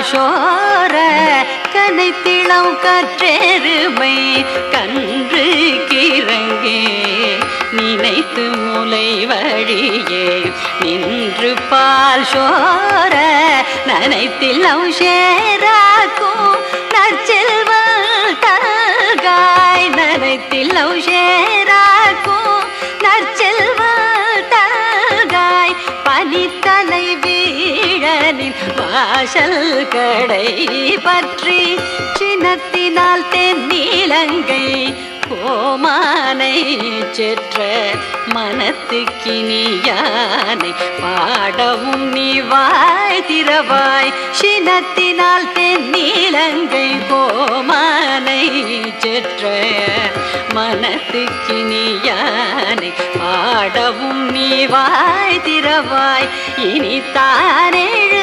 சோர கனைத்திளம் கற்றெருமை கன்று கிறங்கே நினைத்து முலை வழியே நின்று பால் சோர நனைத்திளம் சேராக்கும் நற்செல்வல் தல்காய் நனைத்திளம் சேராக்கும் நற்செல்வல் தல்காய் பனித்தலை வீழனின் வாசல் கடை பற்றி சின்னத்தினால் தென்னிலங்கை கோமானை செற்ற மனத்துக்கினியானை பாடவும் நீ வாய் திறவாய் சினத்தினால் தென்னிலங்கை கோமானை செற்ற மனத்துக்கினியானை பாடவும் நீ வாய் திறவாய் இனி தானேழு